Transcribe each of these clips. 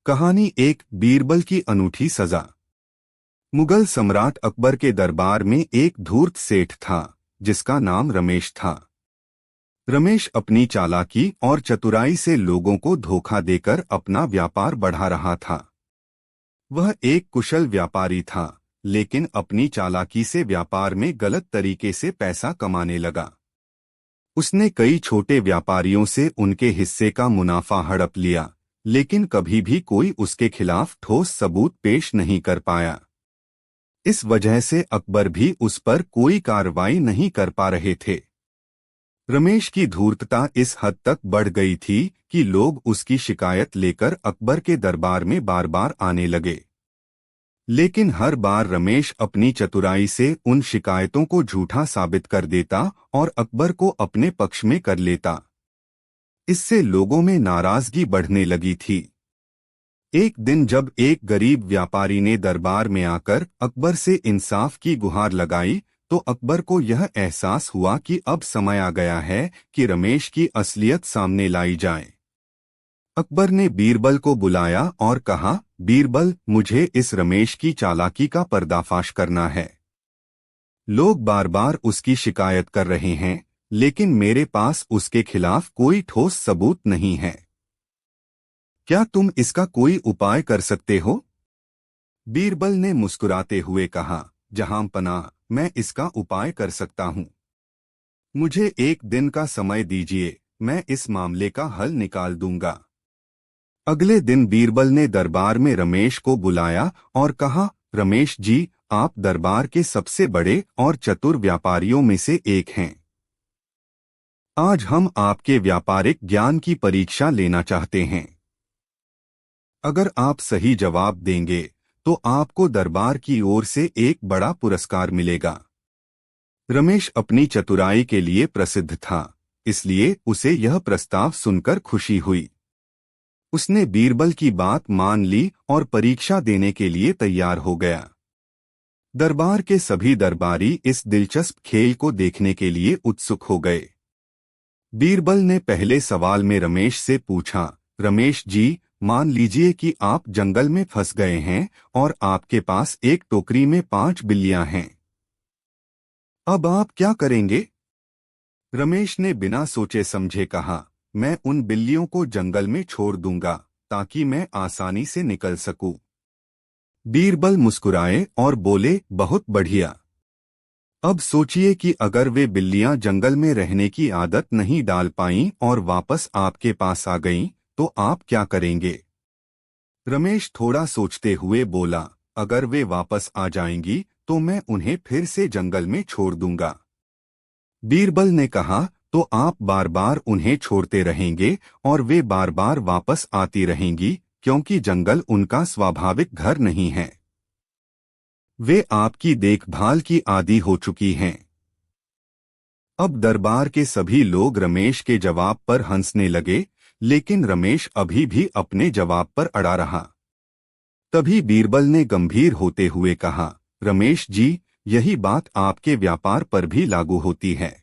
कहानी एक बीरबल की अनूठी सजा। मुगल सम्राट अकबर के दरबार में एक धूर्त सेठ था जिसका नाम रमेश था। रमेश अपनी चालाकी और चतुराई से लोगों को धोखा देकर अपना व्यापार बढ़ा रहा था। वह एक कुशल व्यापारी था, लेकिन अपनी चालाकी से व्यापार में गलत तरीके से पैसा कमाने लगा। उसने कई छोटे व्यापारियों से उनके हिस्से का मुनाफा हड़प लिया, लेकिन कभी भी कोई उसके खिलाफ ठोस सबूत पेश नहीं कर पाया। इस वजह से अकबर भी उस पर कोई कार्रवाई नहीं कर पा रहे थे। रमेश की धूर्तता इस हद तक बढ़ गई थी कि लोग उसकी शिकायत लेकर अकबर के दरबार में बार बार आने लगे। लेकिन हर बार रमेश अपनी चतुराई से उन शिकायतों को झूठा साबित कर देता और अकबर को अपने पक्ष में कर लेता। इससे लोगों में नाराजगी बढ़ने लगी थी। एक दिन जब एक गरीब व्यापारी ने दरबार में आकर अकबर से इंसाफ की गुहार लगाई, तो अकबर को यह एहसास हुआ कि अब समय आ गया है कि रमेश की असलियत सामने लाई जाए। अकबर ने बीरबल को बुलाया और कहा, बीरबल, मुझे इस रमेश की चालाकी का पर्दाफाश करना है। लोग बार बार उसकी शिकायत कर रहे हैं, लेकिन मेरे पास उसके खिलाफ कोई ठोस सबूत नहीं है। क्या तुम इसका कोई उपाय कर सकते हो? बीरबल ने मुस्कुराते हुए कहा, जहां पनाह, मैं इसका उपाय कर सकता हूं। मुझे एक दिन का समय दीजिए, मैं इस मामले का हल निकाल दूंगा। अगले दिन बीरबल ने दरबार में रमेश को बुलाया और कहा, रमेश जी, आप दरबार के सबसे बड़े और चतुर व्यापारियों में से एक हैं। आज हम आपके व्यापारिक ज्ञान की परीक्षा लेना चाहते हैं। अगर आप सही जवाब देंगे तो आपको दरबार की ओर से एक बड़ा पुरस्कार मिलेगा। रमेश अपनी चतुराई के लिए प्रसिद्ध था, इसलिए उसे यह प्रस्ताव सुनकर खुशी हुई। उसने बीरबल की बात मान ली और परीक्षा देने के लिए तैयार हो गया। दरबार के सभी दरबारी इस दिलचस्प खेल को देखने के लिए उत्सुक हो गए। बीरबल ने पहले सवाल में रमेश से पूछा, रमेश जी, मान लीजिए कि आप जंगल में फंस गए हैं और आपके पास एक टोकरी में 5 बिल्लियां हैं। अब आप क्या करेंगे? रमेश ने बिना सोचे समझे कहा, मैं उन बिल्लियों को जंगल में छोड़ दूंगा ताकि मैं आसानी से निकल सकूं। बीरबल मुस्कुराए और बोले, बहुत बढ़िया। अब सोचिए कि अगर वे बिल्लियां जंगल में रहने की आदत नहीं डाल पाईं और वापस आपके पास आ गईं, तो आप क्या करेंगे? रमेश थोड़ा सोचते हुए बोला, अगर वे वापस आ जाएंगी तो मैं उन्हें फिर से जंगल में छोड़ दूंगा। बीरबल ने कहा, तो आप बार बार उन्हें छोड़ते रहेंगे और वे बार बार वापस आती रहेंगी, क्योंकि जंगल उनका स्वाभाविक घर नहीं है। वे आपकी देखभाल की आदी हो चुकी हैं। अब दरबार के सभी लोग रमेश के जवाब पर हंसने लगे, लेकिन रमेश अभी भी अपने जवाब पर अड़ा रहा। तभी बीरबल ने गंभीर होते हुए कहा, रमेश जी, यही बात आपके व्यापार पर भी लागू होती है।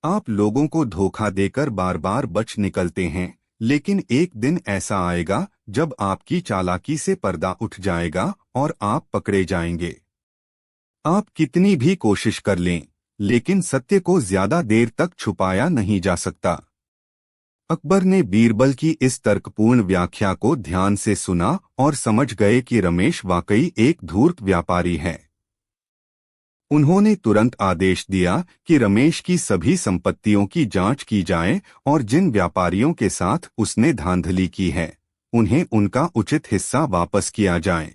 आप लोगों को धोखा देकर बार बार बच निकलते हैं, लेकिन एक दिन ऐसा आएगा जब आपकी चालाकी से पर्दा उठ जाएगा और आप पकड़े जाएंगे। आप कितनी भी कोशिश कर लें, लेकिन सत्य को ज्यादा देर तक छुपाया नहीं जा सकता। अकबर ने बीरबल की इस तर्कपूर्ण व्याख्या को ध्यान से सुना और समझ गए कि रमेश वाकई एक धूर्त व्यापारी है। उन्होंने तुरंत आदेश दिया कि रमेश की सभी संपत्तियों की जांच की जाए और जिन व्यापारियों के साथ उसने धांधली की है, उन्हें उनका उचित हिस्सा वापस किया जाए।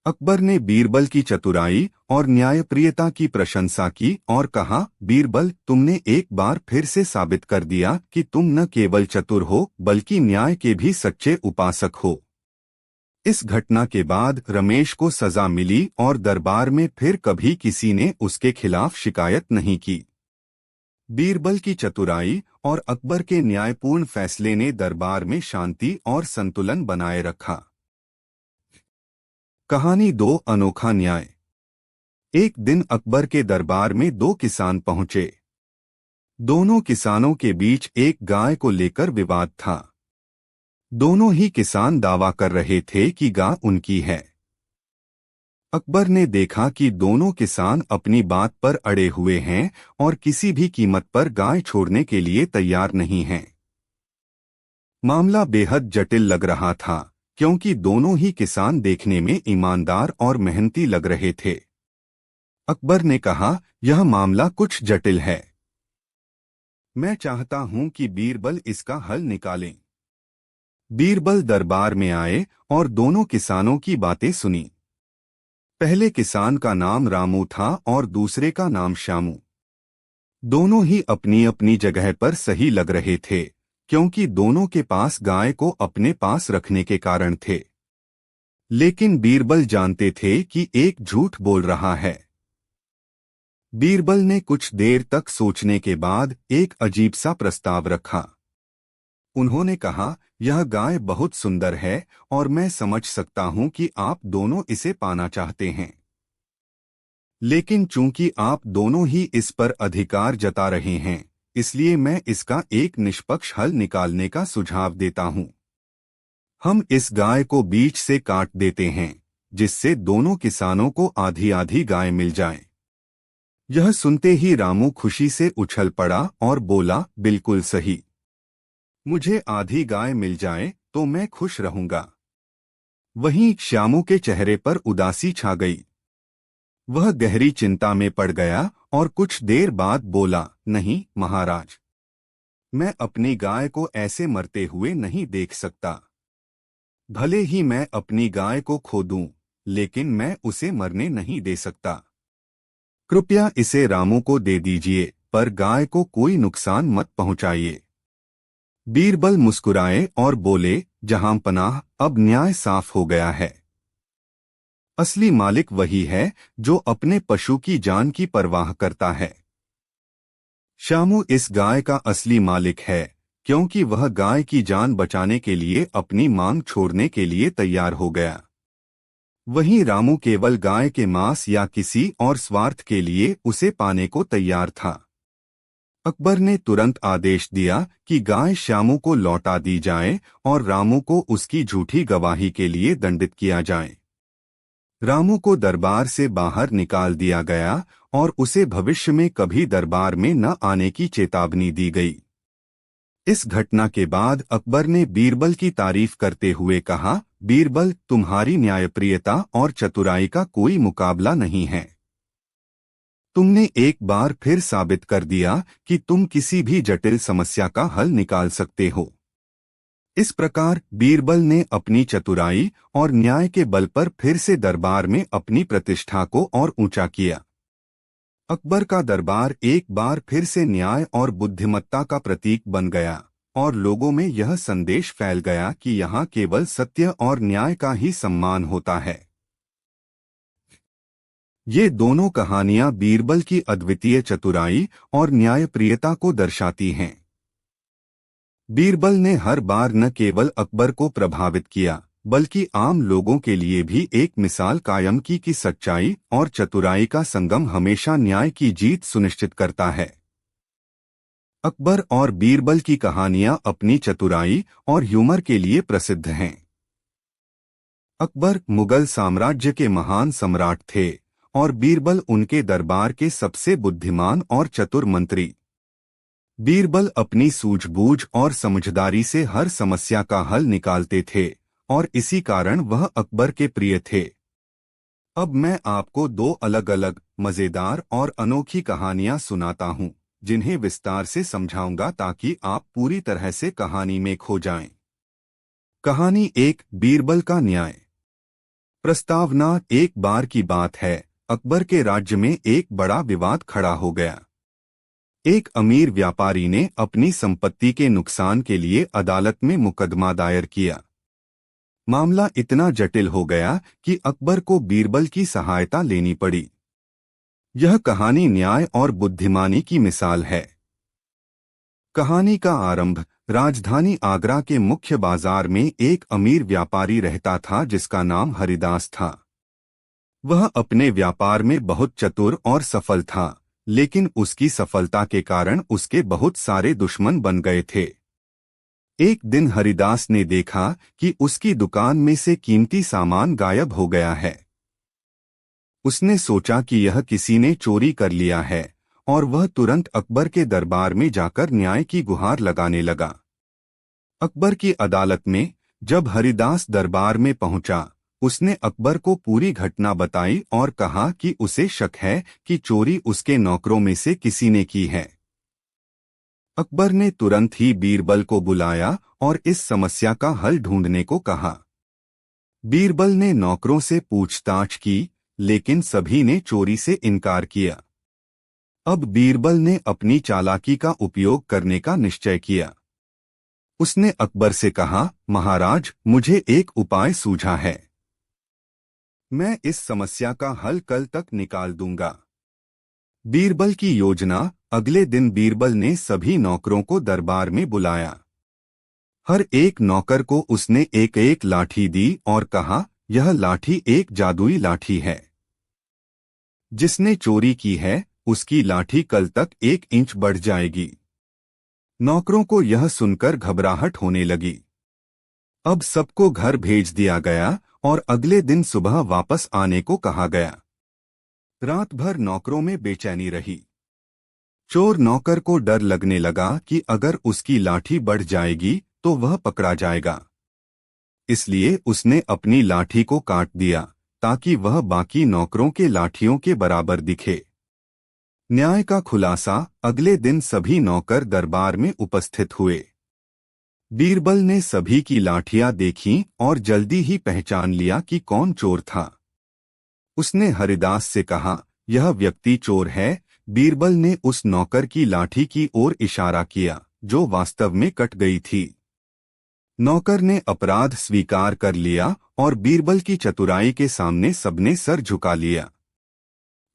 अकबर ने बीरबल की चतुराई और न्यायप्रियता की प्रशंसा की और कहा, बीरबल, तुमने एक बार फिर से साबित कर दिया कि तुम न केवल चतुर हो बल्कि न्याय के भी सच्चे उपासक हो। इस घटना के बाद रमेश को सजा मिली और दरबार में फिर कभी किसी ने उसके खिलाफ शिकायत नहीं की। बीरबल की चतुराई और अकबर के न्यायपूर्ण फैसले ने दरबार में शांति और संतुलन बनाए रखा। कहानी 2, अनोखा न्याय। एक दिन अकबर के दरबार में 2 किसान पहुंचे। दोनों किसानों के बीच एक गाय को लेकर विवाद था। दोनों ही किसान दावा कर रहे थे कि गाय उनकी है। अकबर ने देखा कि दोनों किसान अपनी बात पर अड़े हुए हैं और किसी भी कीमत पर गाय छोड़ने के लिए तैयार नहीं हैं। मामला बेहद जटिल लग रहा था, क्योंकि दोनों ही किसान देखने में ईमानदार और मेहनती लग रहे थे। अकबर ने कहा, यह मामला कुछ जटिल है। मैं चाहता हूं कि बीरबल इसका हल निकालें। बीरबल दरबार में आए और दोनों किसानों की बातें सुनी। पहले किसान का नाम रामू था और दूसरे का नाम श्यामू। दोनों ही अपनी अपनी जगह पर सही लग रहे थे, क्योंकि दोनों के पास गाय को अपने पास रखने के कारण थे। लेकिन बीरबल जानते थे कि एक झूठ बोल रहा है। बीरबल ने कुछ देर तक सोचने के बाद एक अजीब सा प्रस्ताव रखा। उन्होंने कहा, यह गाय बहुत सुंदर है और मैं समझ सकता हूं कि आप दोनों इसे पाना चाहते हैं। लेकिन चूंकि आप दोनों ही इस पर अधिकार जता रहे हैं, इसलिए मैं इसका एक निष्पक्ष हल निकालने का सुझाव देता हूं। हम इस गाय को बीच से काट देते हैं, जिससे दोनों किसानों को आधी आधी गाय मिल जाए। यह सुनते ही रामू खुशी से उछल पड़ा और बोला, बिल्कुल सही। मुझे आधी गाय मिल जाए तो मैं खुश रहूंगा। वहीं श्यामू के चेहरे पर उदासी छा गई। वह गहरी चिंता में पड़ गया और कुछ देर बाद बोला, नहीं महाराज, मैं अपनी गाय को ऐसे मरते हुए नहीं देख सकता। भले ही मैं अपनी गाय को खो दूं, लेकिन मैं उसे मरने नहीं दे सकता। कृपया इसे रामू को दे दीजिए, पर गाय को कोई नुकसान मत पहुंचाइए। बीरबल मुस्कुराए और बोले, जहां पनाह, अब न्याय साफ हो गया है। असली मालिक वही है जो अपने पशु की जान की परवाह करता है। श्यामू इस गाय का असली मालिक है, क्योंकि वह गाय की जान बचाने के लिए अपनी मांग छोड़ने के लिए तैयार हो गया। वहीं रामू केवल गाय के मांस या किसी और स्वार्थ के लिए उसे पाने को तैयार था। अकबर ने तुरंत आदेश दिया कि गाय श्यामू को लौटा दी जाए और रामू को उसकी झूठी गवाही के लिए दंडित किया जाए। रामू को दरबार से बाहर निकाल दिया गया और उसे भविष्य में कभी दरबार में न आने की चेतावनी दी गई। इस घटना के बाद अकबर ने बीरबल की तारीफ करते हुए कहा, बीरबल, तुम्हारी न्यायप्रियता और चतुराई का कोई मुकाबला नहीं है। तुमने एक बार फिर साबित कर दिया कि तुम किसी भी जटिल समस्या का हल निकाल सकते हो। इस प्रकार बीरबल ने अपनी चतुराई और न्याय के बल पर फिर से दरबार में अपनी प्रतिष्ठा को और ऊंचा किया। अकबर का दरबार एक बार फिर से न्याय और बुद्धिमत्ता का प्रतीक बन गया और लोगों में यह संदेश फैल गया कि यहाँ केवल सत्य और न्याय का ही सम्मान होता है। ये दोनों कहानियां बीरबल की अद्वितीय चतुराई और न्यायप्रियता को दर्शाती हैं। बीरबल ने हर बार न केवल अकबर को प्रभावित किया, बल्कि आम लोगों के लिए भी एक मिसाल कायम की कि सच्चाई और चतुराई का संगम हमेशा न्याय की जीत सुनिश्चित करता है। अकबर और बीरबल की कहानियां अपनी चतुराई और ह्यूमर के लिए प्रसिद्ध हैं। अकबर मुगल साम्राज्य के महान सम्राट थे और बीरबल उनके दरबार के सबसे बुद्धिमान और चतुर मंत्री। बीरबल अपनी सूझबूझ और समझदारी से हर समस्या का हल निकालते थे और इसी कारण वह अकबर के प्रिय थे। अब मैं आपको दो अलग अलग मजेदार और अनोखी कहानियां सुनाता हूं, जिन्हें विस्तार से समझाऊंगा ताकि आप पूरी तरह से कहानी में खो जाएं। कहानी एक, बीरबल का न्याय। प्रस्तावना। एक बार की बात है, अकबर के राज्य में एक बड़ा विवाद खड़ा हो गया। एक अमीर व्यापारी ने अपनी संपत्ति के नुकसान के लिए अदालत में मुकदमा दायर किया। मामला इतना जटिल हो गया कि अकबर को बीरबल की सहायता लेनी पड़ी। यह कहानी न्याय और बुद्धिमानी की मिसाल है। कहानी का आरंभ। राजधानी आगरा के मुख्य बाजार में एक अमीर व्यापारी रहता था जिसका नाम हरिदास था। वह अपने व्यापार में बहुत चतुर और सफल था, लेकिन उसकी सफलता के कारण उसके बहुत सारे दुश्मन बन गए थे। एक दिन हरिदास ने देखा कि उसकी दुकान में से कीमती सामान गायब हो गया है। उसने सोचा कि यह किसी ने चोरी कर लिया है और वह तुरंत अकबर के दरबार में जाकर न्याय की गुहार लगाने लगा। अकबर की अदालत में जब हरिदास दरबार में पहुंचा, उसने अकबर को पूरी घटना बताई और कहा कि उसे शक है कि चोरी उसके नौकरों में से किसी ने की है। अकबर ने तुरंत ही बीरबल को बुलाया और इस समस्या का हल ढूंढने को कहा। बीरबल ने नौकरों से पूछताछ की, लेकिन सभी ने चोरी से इनकार किया। अब बीरबल ने अपनी चालाकी का उपयोग करने का निश्चय किया। उसने अकबर से कहा, महाराज, मुझे एक उपाय सूझा है। मैं इस समस्या का हल कल तक निकाल दूंगा। बीरबल की योजना। अगले दिन बीरबल ने सभी नौकरों को दरबार में बुलाया। हर एक नौकर को उसने एक एक लाठी दी और कहा, यह लाठी एक जादुई लाठी है। जिसने चोरी की है, उसकी लाठी कल तक 1 इंच बढ़ जाएगी। नौकरों को यह सुनकर घबराहट होने लगी। अब सबको घर भेज दिया गया और अगले दिन सुबह वापस आने को कहा गया। रात भर नौकरों में बेचैनी रही। चोर नौकर को डर लगने लगा कि अगर उसकी लाठी बढ़ जाएगी तो वह पकड़ा जाएगा। इसलिए उसने अपनी लाठी को काट दिया ताकि वह बाकी नौकरों के लाठियों के बराबर दिखे। न्याय का खुलासा। अगले दिन सभी नौकर दरबार में उपस्थित हुए। बीरबल ने सभी की लाठियां देखीं और जल्दी ही पहचान लिया कि कौन चोर था। उसने हरिदास से कहा, यह व्यक्ति चोर है। बीरबल ने उस नौकर की लाठी की ओर इशारा किया जो वास्तव में कट गई थी। नौकर ने अपराध स्वीकार कर लिया और बीरबल की चतुराई के सामने सबने सर झुका लिया।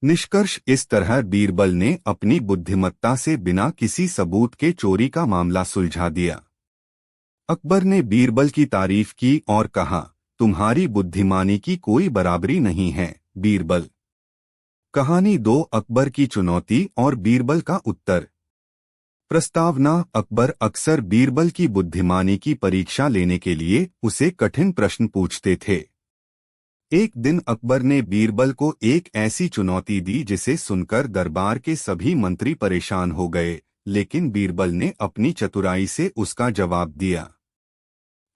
निष्कर्ष इस तरह बीरबल ने अपनी बुद्धिमत्ता से बिना किसी सबूत के चोरी का मामला सुलझा दिया। अकबर ने बीरबल की तारीफ की और कहा, तुम्हारी बुद्धिमानी की कोई बराबरी नहीं है, बीरबल। कहानी 2 अकबर की चुनौती और बीरबल का उत्तर। प्रस्तावना। अकबर अक्सर बीरबल की बुद्धिमानी की परीक्षा लेने के लिए उसे कठिन प्रश्न पूछते थे। एक दिन अकबर ने बीरबल को एक ऐसी चुनौती दी जिसे सुनकर दरबार के सभी मंत्री परेशान हो गए, लेकिन बीरबल ने अपनी चतुराई से उसका जवाब दिया।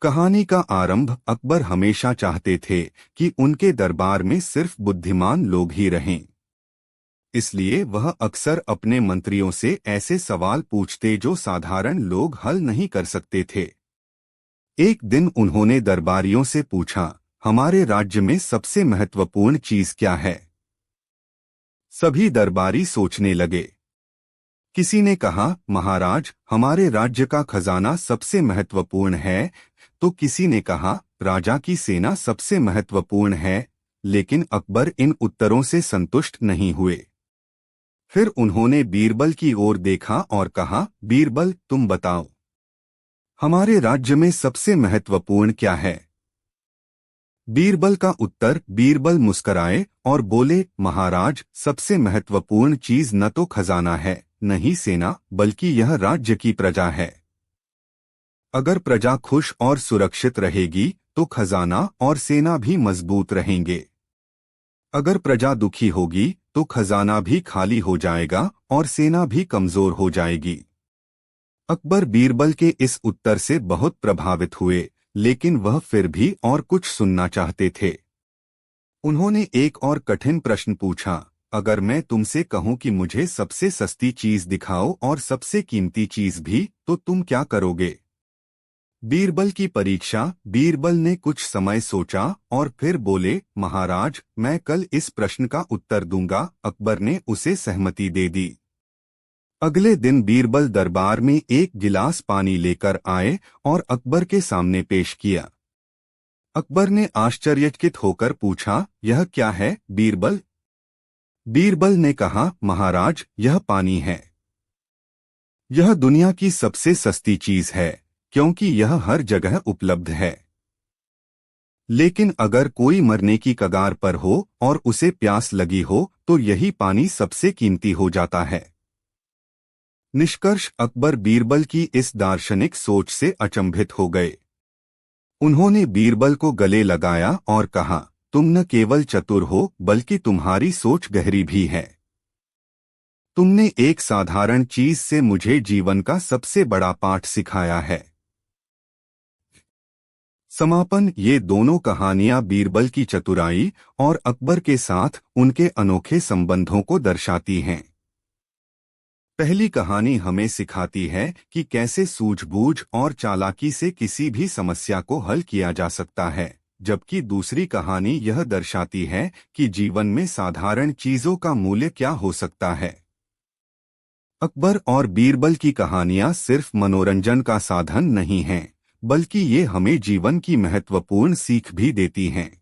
कहानी का आरंभ। अकबर हमेशा चाहते थे कि उनके दरबार में सिर्फ बुद्धिमान लोग ही रहें। इसलिए वह अक्सर अपने मंत्रियों से ऐसे सवाल पूछते जो साधारण लोग हल नहीं कर सकते थे। एक दिन उन्होंने दरबारियों से पूछा, हमारे राज्य में सबसे महत्वपूर्ण चीज क्या है? सभी दरबारी सोचने लगे। किसी ने कहा, महाराज, हमारे राज्य का खजाना सबसे महत्वपूर्ण है। तो किसी ने कहा, राजा की सेना सबसे महत्वपूर्ण है। लेकिन अकबर इन उत्तरों से संतुष्ट नहीं हुए। फिर उन्होंने बीरबल की ओर देखा और कहा, बीरबल, तुम बताओ, हमारे राज्य में सबसे महत्वपूर्ण क्या है? बीरबल का उत्तर। बीरबल मुस्कराए और बोले, महाराज, सबसे महत्वपूर्ण चीज न तो खजाना है, न ही सेना, बल्कि यह राज्य की प्रजा है। अगर प्रजा खुश और सुरक्षित रहेगी तो खजाना और सेना भी मजबूत रहेंगे। अगर प्रजा दुखी होगी तो खजाना भी खाली हो जाएगा और सेना भी कमजोर हो जाएगी। अकबर बीरबल के इस उत्तर से बहुत प्रभावित हुए, लेकिन वह फिर भी और कुछ सुनना चाहते थे। उन्होंने एक और कठिन प्रश्न पूछा, अगर मैं तुमसे कहूं कि मुझे सबसे सस्ती चीज दिखाओ और सबसे कीमती चीज भी, तो तुम क्या करोगे? बीरबल की परीक्षा। बीरबल ने कुछ समय सोचा और फिर बोले, महाराज, मैं कल इस प्रश्न का उत्तर दूंगा। अकबर ने उसे सहमति दे दी। अगले दिन बीरबल दरबार में एक गिलास पानी लेकर आए और अकबर के सामने पेश किया। अकबर ने आश्चर्यचकित होकर पूछा, यह क्या है, बीरबल? बीरबल ने कहा, महाराज, यह पानी है। यह दुनिया की सबसे सस्ती चीज है क्योंकि यह हर जगह उपलब्ध है। लेकिन अगर कोई मरने की कगार पर हो और उसे प्यास लगी हो तो यही पानी सबसे कीमती हो जाता है। निष्कर्ष अकबर बीरबल की इस दार्शनिक सोच से अचंभित हो गए। उन्होंने बीरबल को गले लगाया और कहा, तुम न केवल चतुर हो बल्कि तुम्हारी सोच गहरी भी है। तुमने एक साधारण चीज से मुझे जीवन का सबसे बड़ा पाठ सिखाया है। समापन। ये दोनों कहानियां बीरबल की चतुराई और अकबर के साथ उनके अनोखे संबंधों को दर्शाती हैं। पहली कहानी हमें सिखाती है कि कैसे सूझबूझ और चालाकी से किसी भी समस्या को हल किया जा सकता है, जबकि दूसरी कहानी यह दर्शाती है कि जीवन में साधारण चीजों का मूल्य क्या हो सकता है। अकबर और बीरबल की कहानियां सिर्फ मनोरंजन का साधन नहीं हैं, बल्कि ये हमें जीवन की महत्वपूर्ण सीख भी देती हैं।